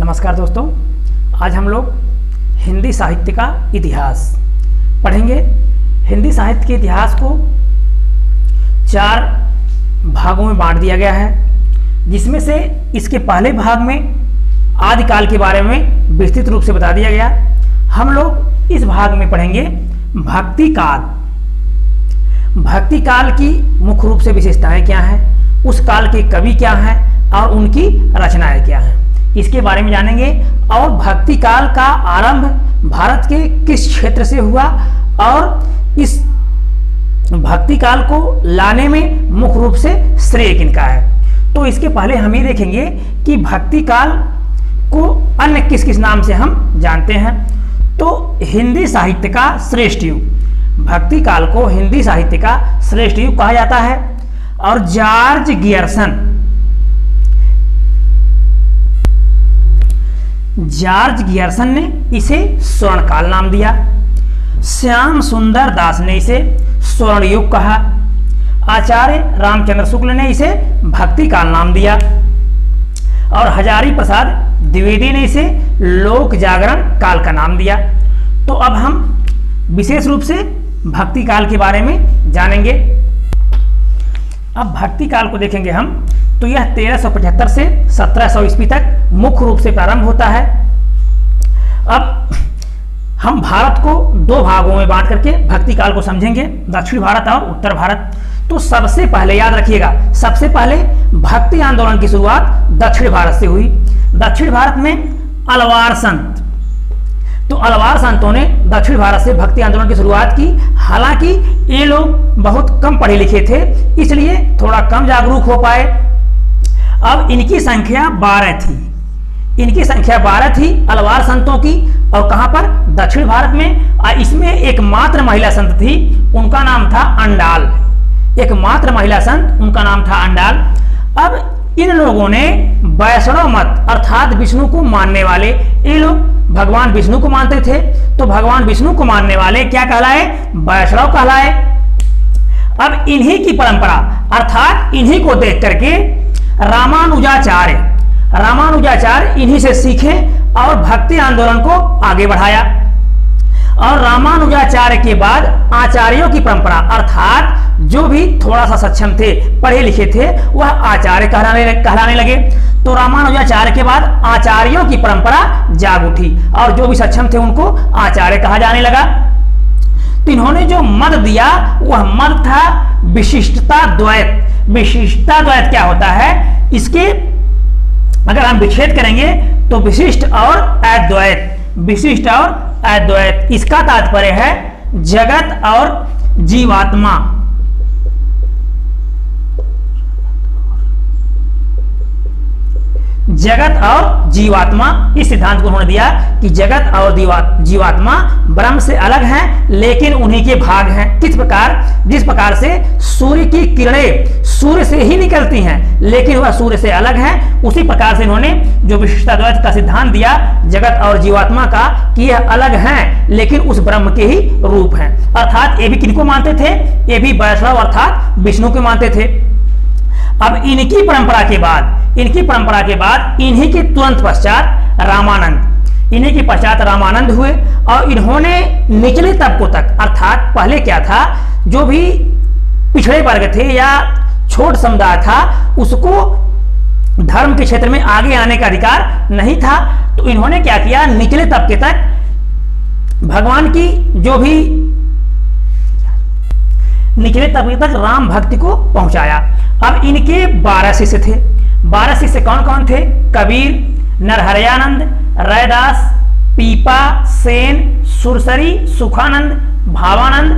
नमस्कार दोस्तों, आज हम लोग हिंदी साहित्य का इतिहास पढ़ेंगे। हिंदी साहित्य के इतिहास को 4 भागों में बांट दिया गया है, जिसमें से इसके पहले भाग में आदिकाल के बारे में विस्तृत रूप से बता दिया गया। हम लोग इस भाग में पढ़ेंगे भक्ति काल। भक्ति काल की मुख्य रूप से विशेषताएं क्या हैं, उस काल के कवि क्या हैं और उनकी रचनाएं क्या हैं, इसके बारे में जानेंगे। और भक्ति काल का आरंभ भारत के किस क्षेत्र से हुआ और इस भक्ति काल को लाने में मुख्य रूप से श्रेय किनका है। तो इसके पहले हम ये देखेंगे कि भक्ति काल को अन्य किस किस नाम से हम जानते हैं। तो हिंदी साहित्य का श्रेष्ठ युग, भक्ति काल को हिंदी साहित्य का श्रेष्ठ युग कहा जाता है। और जॉर्ज गियर्सन ने इसे स्वर्णकाल नाम दिया। श्याम सुंदर दास ने इसे स्वर्ण युग कहा। आचार्य रामचंद्र शुक्ल ने इसे भक्ति काल नाम दिया और हजारी प्रसाद द्विवेदी ने इसे लोक जागरण काल का नाम दिया। तो अब हम विशेष रूप से भक्ति काल के बारे में जानेंगे। अब भक्ति काल को देखेंगे हम, तो यह 1375 से 1700 ईस्वी तक मुख्य रूप से प्रारंभ होता है। अब हम भारत को 2 भागों में बांट करके भक्ति काल को समझेंगे, दक्षिण भारत और उत्तर भारत। तो सबसे पहले याद रखिएगा, सबसे पहले भक्ति आंदोलन की शुरुआत दक्षिण भारत से हुई। दक्षिण भारत में अलवार संत, तो अलवार संतों ने दक्षिण भारत से भक्ति आंदोलन की शुरुआत की। हालांकि ये लोग बहुत कम पढ़े लिखे थे, इसलिए थोड़ा कम जागरूक हो पाए। अब इनकी संख्या 12 थी अलवार संतों की। और कहां पर? दक्षिण भारत में। और इसमें एक मात्र महिला संत थी, उनका नाम था अंडाल। एक मात्र महिला संत, उनका नाम था अंडाल। अब इन लोगों ने वैष्णव मत अर्थात विष्णु को मानने वाले, ये लोग भगवान विष्णु को मानते थे, तो भगवान विष्णु को मानने वाले क्या कहलाए? वैष्णव कहलाए। अब इन्हीं की परंपरा अर्थात इन्हीं को देख करके रामानुजाचार्य इन्हीं से सीखे और भक्ति आंदोलन को आगे बढ़ाया। और रामानुजाचार्य के बाद आचार्यों की परंपरा अर्थात जो भी थोड़ा सा सक्षम थे, पढ़े लिखे थे, वह आचार्य कहलाने लगे। तो रामानुजाचार्य के बाद आचार्यों की परंपरा जाग उठी और जो भी सक्षम थे उनको आचार्य कहा जाने लगा। तो इन्होंने जो मत दिया वह मत था विशिष्टता द्वैत। विशिष्टता द्वैत क्या होता है, इसके अगर हम विच्छेद करेंगे तो विशिष्ट और अद्वैत, विशिष्ट और अद्वैत। इसका तात्पर्य है जगत और जीवात्मा। जगत और जीवात्मा, इस सिद्धांत को उन्होंने दिया कि जगत और जीवात्मा ब्रह्म से अलग हैं, लेकिन उन्हीं के भाग हैं। किस प्रकार? जिस प्रकार से सूर्य की किरणें सूर्य से ही निकलती हैं, लेकिन वह सूर्य से अलग हैं, उसी प्रकार से इन्होंने जो विशिष्टाद्वैत का सिद्धांत दिया जगत और जीवात्मा का, कि यह अलग हैं लेकिन उस ब्रह्म के ही रूप हैं। अर्थात ये भी किनको मानते थे? ये भी वैष्णव अर्थात विष्णु को मानते थे। अब इनकी परंपरा के बाद इन्हीं के तुरंत पश्चात रामानंद हुए। और इन्होंने निचले तबकों तक अर्थात पहले क्या था, जो भी पिछड़े वर्ग थे या छोट समुदाय था, उसको धर्म के क्षेत्र में आगे आने का अधिकार नहीं था। तो इन्होंने क्या किया, निचले तबके तक भगवान की जो भी निचले तबके तक राम भक्ति को पहुंचाया। अब इनके 12 शिष्य थे। 12 शिष्य कौन कौन थे? कबीर, नरहरयानंद, रैदास, पीपा, सेन, सुरसरी, सुखानंद, भावानंद,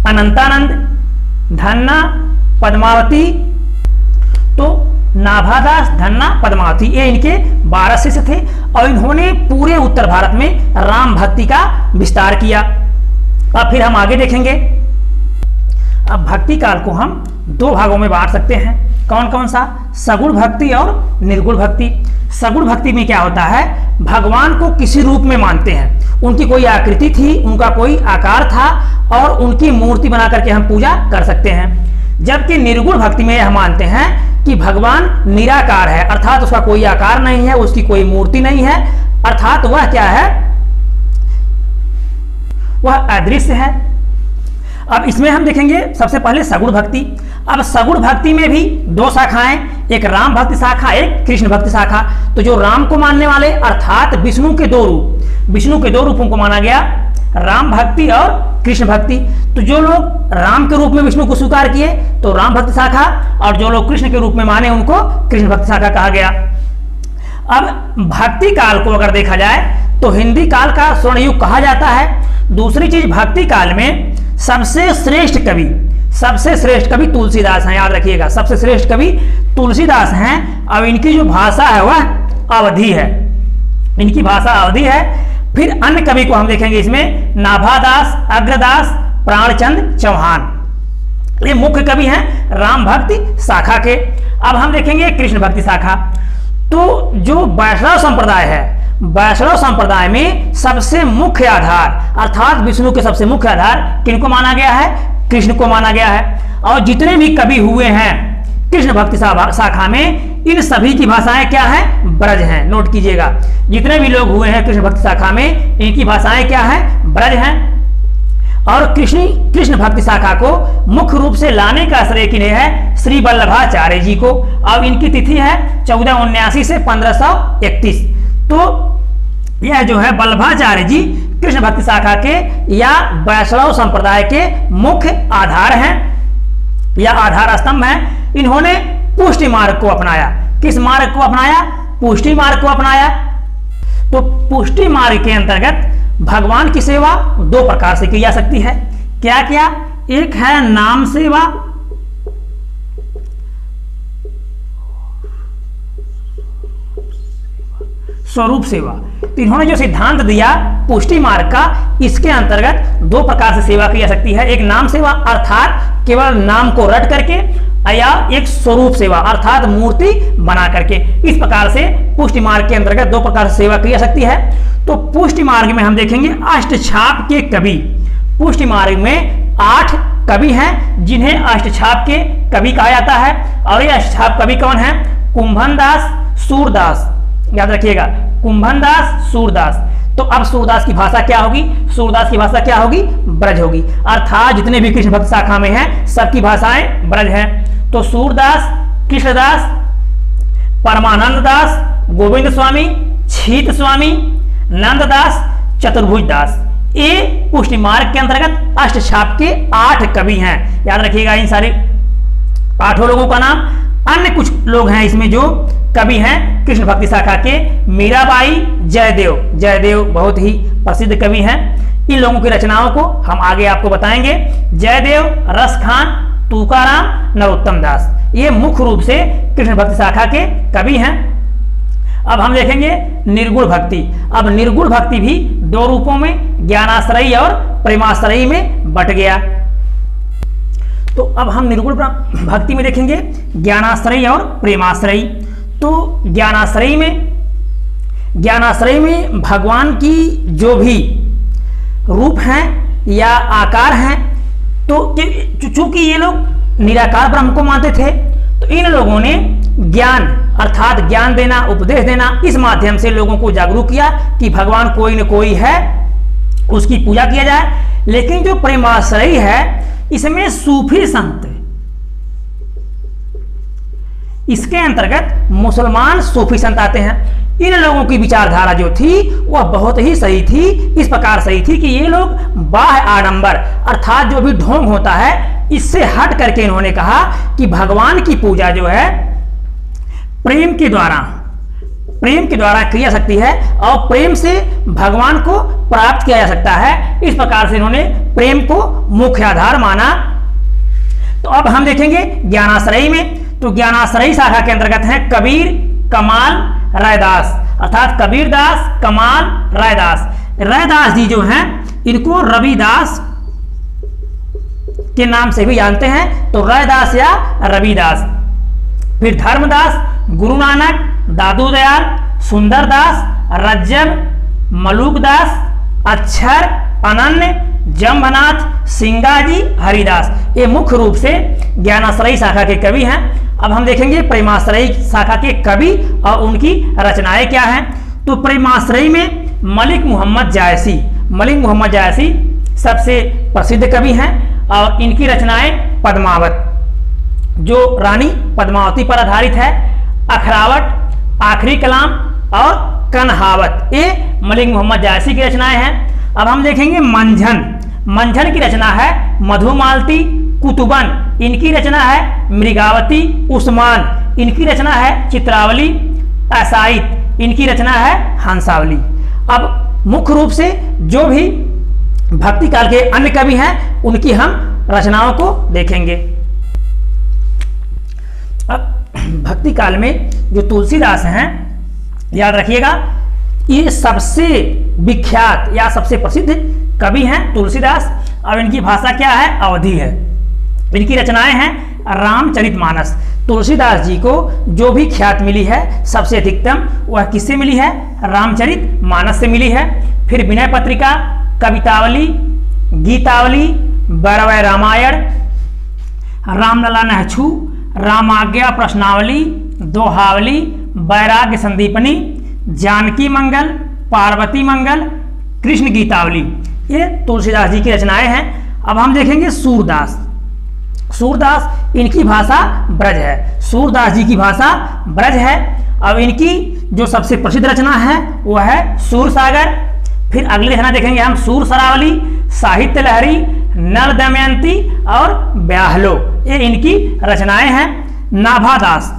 अनंतानंद, धन्ना, पद्मावती। तो नाभादास, धन्ना, पद्मावती, ये इनके 12 शिष्य थे। और इन्होंने पूरे उत्तर भारत में राम भक्ति का विस्तार किया। अब फिर हम आगे देखेंगे। अब भक्ति काल को हम 2 भागों में बांट सकते हैं। कौन कौन सा? सगुण भक्ति और निर्गुण भक्ति। सगुण भक्ति में क्या होता है, भगवान को किसी रूप में मानते हैं, उनकी कोई आकृति थी, उनका कोई आकार था और उनकी मूर्ति बना करके हम पूजा कर सकते हैं। जबकि निर्गुण भक्ति में यह मानते हैं कि भगवान निराकार है, अर्थात उसका कोई आकार नहीं है, उसकी कोई मूर्ति नहीं है, अर्थात वह क्या है, वह अदृश्य है। अब इसमें हम देखेंगे सबसे पहले सगुण भक्ति। अब सगुण भक्ति में भी दो शाखाएं, एक राम भक्ति शाखा, एक कृष्ण भक्ति शाखा। तो जो राम को मानने वाले अर्थात विष्णु के दो रूपों को माना गया, राम भक्ति और कृष्ण भक्ति। तो जो लोग राम के रूप में विष्णु को स्वीकार किए तो राम भक्ति शाखा, और जो लोग कृष्ण के रूप में माने उनको कृष्ण भक्ति शाखा कहा गया। अब भक्ति काल को अगर देखा जाए तो हिंदी काल का स्वर्ण युग कहा जाता है। दूसरी चीज, भक्ति काल में सबसे श्रेष्ठ कवि तुलसीदास हैं, याद रखिएगा, सबसे श्रेष्ठ कवि तुलसीदास हैं। अब इनकी जो भाषा है वह अवधी है, इनकी भाषा अवधी है। फिर अन्य कवि को हम देखेंगे इसमें नाभादास, अग्रदास, प्राणचंद चौहान, ये मुख्य कवि हैं राम भक्ति शाखा के। अब हम देखेंगे कृष्ण भक्ति शाखा। तो जो वैष्णव संप्रदाय है, वैष्णव संप्रदाय में सबसे मुख्य आधार अर्थात विष्णु के सबसे मुख्य आधार किनको माना गया है, कृष्ण को माना गया है। और जितने भी कवि हुए हैं कृष्ण भक्ति शाखा में, इन सभी की भाषाएं क्या हैं, ब्रज हैं। नोट कीजिएगा, जितने भी लोग हुए हैं कृष्ण भक्ति शाखा में, इनकी भाषाएं क्या हैं, ब्रज हैं। और कृष्ण भक्ति शाखा को मुख्य रूप से लाने का श्रेय किन्हें है, श्री वल्लभाचार्य जी को। अब इनकी तिथि है 1479 से 1531। तो यह जो है वल्लभाचार्य जी कृष्ण भक्ति शाखा के या वैष्णव संप्रदाय के मुख्य आधार हैं या आधार स्तंभ हैं। इन्होंने पुष्टि मार्ग को अपनाया। किस मार्ग को अपनाया, पुष्टि मार्ग को अपनाया। तो पुष्टि मार्ग के अंतर्गत भगवान की सेवा दो प्रकार से की जा सकती है। क्या क्या, एक है नाम सेवा, स्वरूप सेवा। तो इन्होंने जो सिद्धांत दिया पुष्टि मार्ग का, इसके अंतर्गत दो प्रकार से सेवा की जा सकती है। एक नाम सेवा अर्थात केवल नाम को रट करके, या एक स्वरूप सेवा अर्थात मूर्ति बना करके। इस प्रकार से पुष्टि मार्ग के अंतर्गत दो प्रकार से सेवा की जा सकती है। तो पुष्टि मार्ग में हम देखेंगे अष्टछाप के कवि। पुष्टि मार्ग में 8 कवि हैं जिन्हें अष्टछाप के कवि कहा जाता है। और ये अष्टछाप कवि कौन है, कुंभनदास, सूरदास, याद रखिएगा, कुंभनदास, सूरदास। तो अब सूरदास की भाषा क्या होगी, सूरदास की भाषा क्या होगी, ब्रज होगी। अर्थात जितने भी कृष्ण भक्ति शाखा में हैं सबकी भाषाएं ब्रज हैं। तो सूरदास, कृष्णदास, परमानंद दास, गोविंद स्वामी, छीत स्वामी, नंददास, चतुर्भुज दास, ये पुष्टि मार्ग के अंतर्गत अष्टछाप के 8 कवि हैं। याद रखिएगा इन सारे 8 लोगों का नाम। अन्य कुछ लोग हैं इसमें जो कवि हैं कृष्ण भक्ति शाखा के, मीराबाई, जयदेव बहुत ही प्रसिद्ध कवि हैं। इन लोगों की रचनाओं को हम आगे आपको बताएंगे। जयदेव, रसखान, तुकाराम, नरोत्तम दास, ये मुख्य रूप से कृष्ण भक्ति शाखा के कवि हैं। अब हम देखेंगे निर्गुण भक्ति। अब निर्गुण भक्ति भी दो रूपों में, ज्ञानाश्रयी और प्रेमाश्रयी में बट गया। तो अब हम निर्गुण भक्ति में देखेंगे ज्ञानाश्रयी और प्रेमाश्रयी। तो ज्ञानाश्रयी में भगवान की जो भी रूप हैं या आकार हैं, तो चूंकि ये लोग निराकार ब्रह्म को मानते थे, तो इन लोगों ने ज्ञान अर्थात ज्ञान देना, उपदेश देना, इस माध्यम से लोगों को जागरूक किया कि भगवान कोई न कोई है, उसकी पूजा किया जाए। लेकिन जो प्रेमाश्रयी है इसमें सूफी संत, इसके अंतर्गत मुसलमान सूफी संत आते हैं। इन लोगों की विचारधारा जो थी वह बहुत ही सही थी। इस प्रकार सही थी कि ये लोग बाह्य आडंबर अर्थात जो भी ढोंग होता है इससे हट करके इन्होंने कहा कि भगवान की पूजा जो है प्रेम के द्वारा की जा सकती है और प्रेम से भगवान को प्राप्त किया जा सकता है। इस प्रकार से इन्होंने प्रेम को मुख्य आधार माना। तो अब हम देखेंगे ज्ञानाश्रयी में। तो ज्ञानाश्रयी शाखा के अंतर्गत हैं कबीर, कमाल, रायदास, अर्थात कबीरदास, कमाल, रायदास। रायदास जी जो हैं इनको रविदास के नाम से भी जानते हैं, तो रायदास या रविदास। फिर धर्मदास, गुरु नानक, दादू दयाल, सुंदरदास, रज्जब, मलूकदास, अक्षर, अनन्य, जम्भनाथ, सिंगाजी, हरिदास, ये मुख्य रूप से ज्ञानाश्रयी शाखा के कवि हैं। अब हम देखेंगे प्रेमाश्रयी शाखा के कवि और उनकी रचनाएं क्या हैं। तो प्रेमाश्रयी में मलिक मोहम्मद जायसी सबसे प्रसिद्ध कवि हैं और इनकी रचनाएं पद्मावत जो रानी पद्मावती पर आधारित है, अखरावट, आखिरी कलाम और कन्हावत, ये मलिक मोहम्मद जायसी की रचनाएं हैं। अब हम देखेंगे मंझन की रचना है मधुमालती कुतुबन, इनकी रचना है मृगावती उस्मान, इनकी रचना है चित्रावली असाइत, इनकी रचना है हंसावली। अब मुख्य रूप से जो भी भक्ति काल के अन्य कवि हैं उनकी हम रचनाओं को देखेंगे। अब भक्ति काल में जो तुलसीदास हैं, याद रखिएगा, ये सबसे विख्यात या सबसे प्रसिद्ध कवि हैं तुलसीदास। और इनकी भाषा क्या है? अवधी है। इनकी रचनाएं हैं रामचरितमानस। तुलसीदास जी को जो भी ख्यात मिली है सबसे अधिकतम वह किससे मिली है? रामचरितमानस से मिली है। फिर विनय पत्रिका, कवितावली, गीतावली, बरवय रामायण, रामलला नहछू, रामाज्ञा प्रश्नावली, दोहावली, वैराग्य संदीपनी, जानकी मंगल, पार्वती मंगल, कृष्ण गीतावली, ये तुलसीदास जी की रचनाएं हैं। अब हम देखेंगे सूरदास, इनकी भाषा ब्रज है। सूरदास जी की भाषा ब्रज है। अब इनकी जो सबसे प्रसिद्ध रचना है वह है सूरसागर। फिर अगली रचना देखेंगे हम सूरसरावली, साहित्य लहरी, नल दमयंती और ब्याहलो, ये इनकी रचनाएं हैं। नाभादास,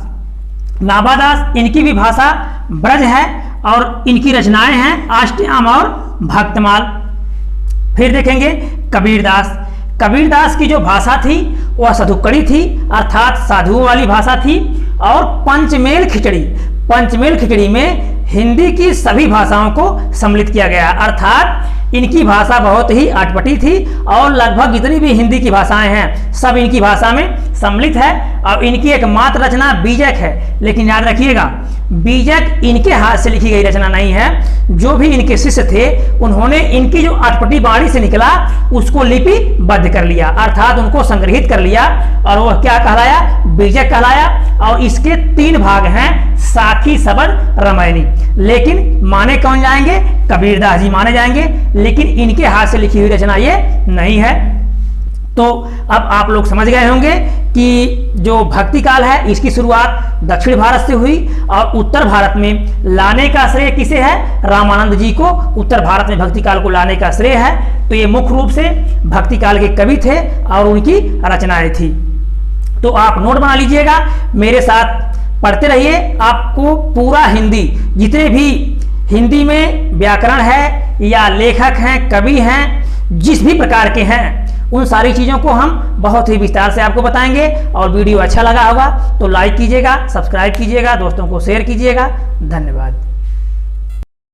इनकी भी भाषा ब्रज है और इनकी रचनाएं हैं अष्टयाम और भक्तमाल। फिर देखेंगे कबीरदास की जो भाषा थी वह सधुक्कड़ी थी, अर्थात साधुओं वाली भाषा थी। और पंचमेल खिचड़ी में हिंदी की सभी भाषाओं को सम्मिलित किया गया, अर्थात इनकी भाषा बहुत ही अटपटी थी और लगभग जितनी भी हिंदी की भाषाएं हैं सब इनकी भाषा में सम्मिलित है। और इनकी एकमात्र रचना बीजक है, लेकिन याद रखिएगा बीजक इनके हाथ से लिखी गई रचना नहीं है। जो भी इनके शिष्य थे उन्होंने इनकी जो अटपटी बाणी से निकला उसको लिपिबद्ध कर लिया, अर्थात उनको संग्रहित कर लिया और वह क्या कहलाया? बीजक कहलाया। और इसके 3 भाग हैं, साखी, सबद, रामायणी। लेकिन माने कौन जाएंगे? कबीरदास जी माने जाएंगे, लेकिन इनके हाथ से लिखी हुई रचना ये नहीं है। तो अब आप लोग समझ गए होंगे कि जो भक्ति काल है इसकी शुरुआत दक्षिण भारत से हुई और उत्तर भारत में लाने का श्रेय किसे है? रामानंद जी को उत्तर भारत में भक्ति काल को लाने का श्रेय है। तो ये मुख्य रूप से भक्ति काल के कवि थे और उनकी रचनाएं थी। तो आप नोट बना लीजिएगा, मेरे साथ पढ़ते रहिए। आपको पूरा हिंदी, जितने भी हिंदी में व्याकरण है या लेखक हैं, कवि हैं, जिस भी प्रकार के हैं, उन सारी चीज़ों को हम बहुत ही विस्तार से आपको बताएंगे। और वीडियो अच्छा लगा होगा तो लाइक कीजिएगा, सब्सक्राइब कीजिएगा, दोस्तों को शेयर कीजिएगा। धन्यवाद।